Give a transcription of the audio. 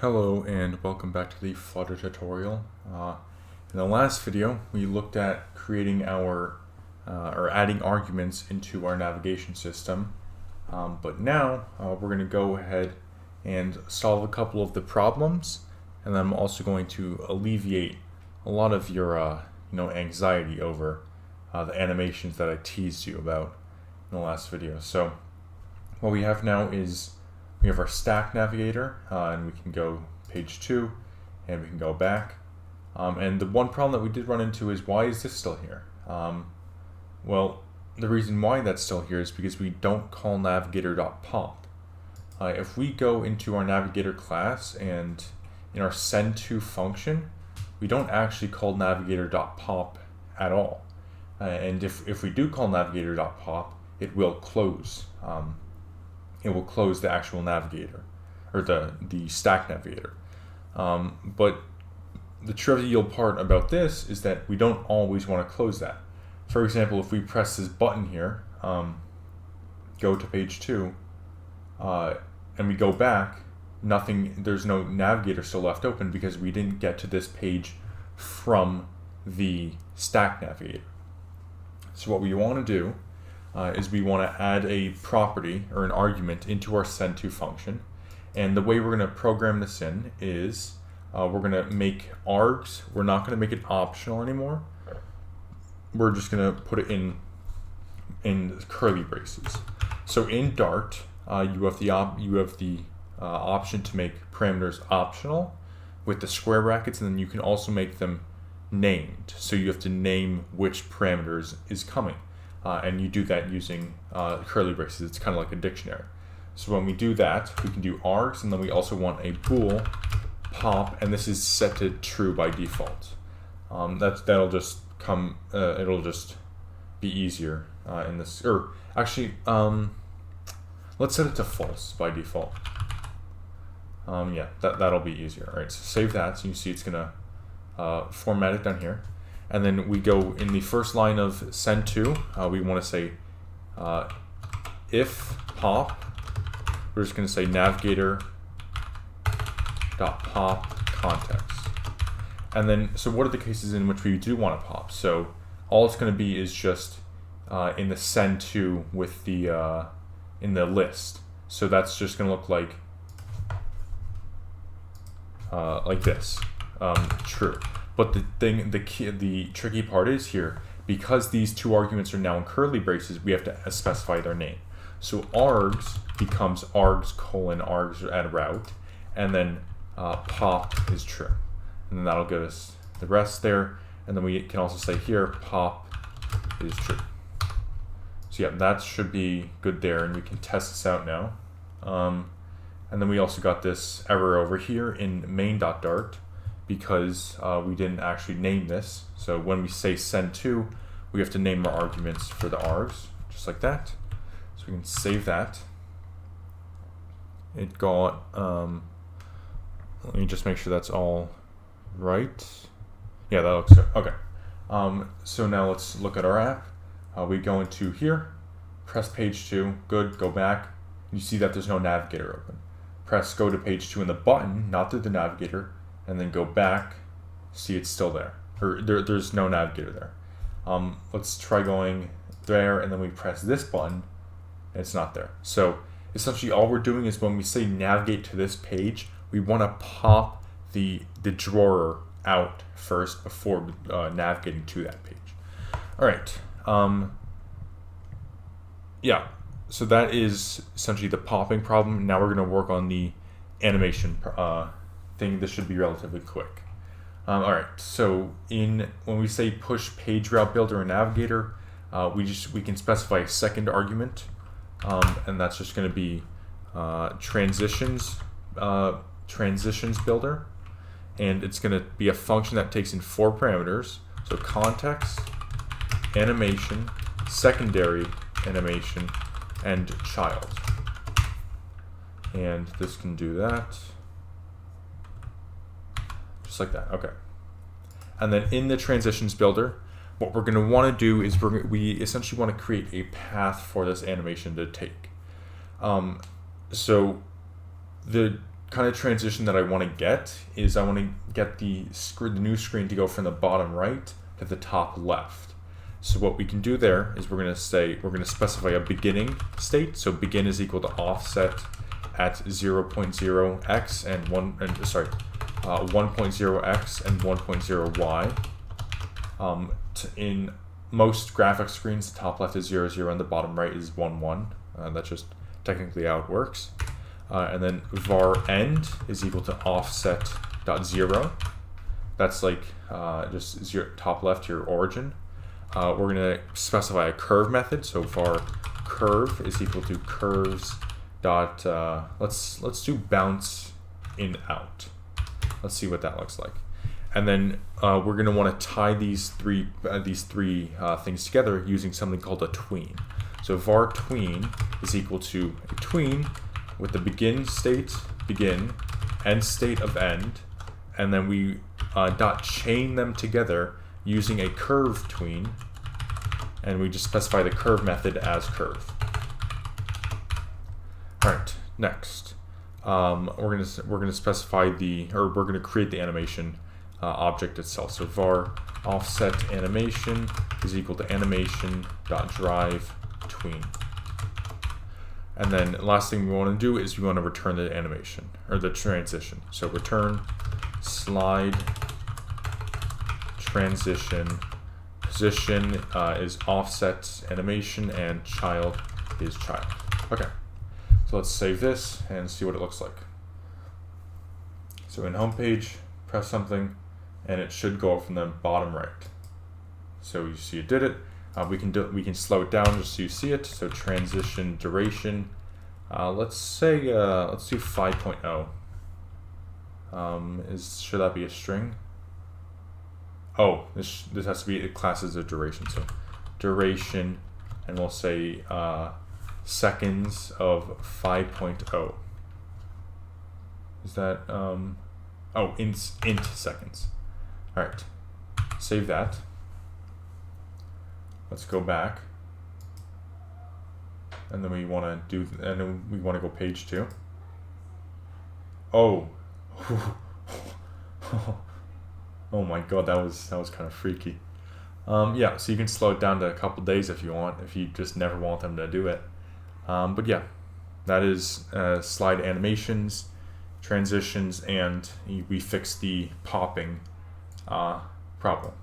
Hello and welcome back to the Flutter tutorial. In the last video, we looked at creating or adding arguments into our navigation system. But now we're going to go ahead and solve a couple of the problems, and then I'm also going to alleviate a lot of your anxiety over the animations that I teased you about in the last video. So what we have now is we have our stack navigator, and we can go page 2, and we can go back. And the one problem that we did run into is, why is this still here? Well, the reason why that's still here is because we don't call navigator.pop. If we go into our navigator class and in our send_to function, we don't actually call navigator.pop at all. And if we do call navigator.pop, it will close. It will close the actual navigator, or the stack navigator. But the trivial part about this is that we don't always want to close that. For example, if we press this button here, go to page 2, and we go back, there's no navigator still left open because we didn't get to this page from the stack navigator. So what we want to do is we want to add a property or an argument into our send_to function. And the way we're going to program this in is we're going to make args. We're not going to make it optional anymore. We're just going to put it in curly braces. So in Dart, you have the option to make parameters optional with the square brackets, and then you can also make them named. So you have to name which parameters is coming. And you do that using curly braces. It's kind of like a dictionary. So when we do that, we can do args, and then we also want a bool pop, and this is set to true by default. That'll just come. It'll just be easier in this. Or actually, let's set it to false by default. Yeah, that'll be easier. All right, so save that. So you see it's gonna format it down here. And then we go in the first line of send_to, we want to say if pop, we're just going to say navigator.pop context. And then, so what are the cases in which we do want to pop? So all it's going to be is just in the send_to with the, in the list. So that's just going to look like this, true. But the tricky part is here, because these two arguments are now in curly braces, we have to specify their name. So args becomes args:args at route, and then pop is true. And then that'll give us the rest there. And then we can also say here, pop is true. So yeah, that should be good there, and we can test this out now. And then we also got this error over here in main.dart, because we didn't actually name this. So when we say send_to, we have to name our arguments for the args, just like that. So we can save that. It got, let me just make sure that's all right. Yeah, that looks good. Okay. So now let's look at our app. We go into here, press page 2, good, go back. You see that there's no navigator open. Press go to page 2 in the button, not through the navigator, and then go back, see it's still there. Or there's no navigator there. Let's try going there, and then we press this button, and it's not there. So essentially all we're doing is when we say navigate to this page, we want to pop the drawer out first before navigating to that page. All right. Yeah, so that is essentially the popping problem. Now we're going to work on the animation thing. This should be relatively quick. All right, so when we say push page route builder or navigator, we can specify a second argument, and that's just going to be transitions builder, and it's going to be a function that takes in 4 parameters. So context, animation, secondary animation, and child. And this can do that. Just like that, okay. And then in the transitions builder, what we're going to want to do is we essentially want to create a path for this animation to take. So kind of transition that I want to get is I want to get the new screen to go from the bottom right to the top left. So what we can do there is we're going to specify a beginning state. So begin is equal to offset at 0.0x and 1.0x and 1.0y. In most graphics screens, the top left is 0, 0, and the bottom right is 1, 1. That's just technically how it works. And then var end is equal to offset.0. That's like just top left, your origin. We're going to specify a curve method. So var curve is equal to curves dot let's do bounce in out. Let's see what that looks like. And then we're going to want to tie these three things together using something called a tween. So var tween is equal to a tween with the begin state begin, end state of end, and then we dot chain them together using a curve tween, and we just specify the curve method as curve. All right, next we're gonna specify we're gonna create the animation object itself. So var offset animation is equal to animation.drive tween. And then the last thing we want to do is we want to return the animation or the transition. So return slide transition, position is offset animation, and child is child. Okay, so let's save this and see what it looks like. So in homepage, press something, and it should go from the bottom right. So you see it did it. We can slow it down just so you see it. So transition duration. Let's do 5.0. Should that be a string? Oh, this has to be classes of duration. So duration, and we'll say seconds of 5.0. Is that int seconds? All right, save that. Let's go back, and then we want to go page 2. Oh, oh my God, that was kind of freaky. Yeah, so you can slow it down to a couple days if you want, if you just never want them to do it. But yeah, that is slide animations, transitions, and we fixed the popping problem.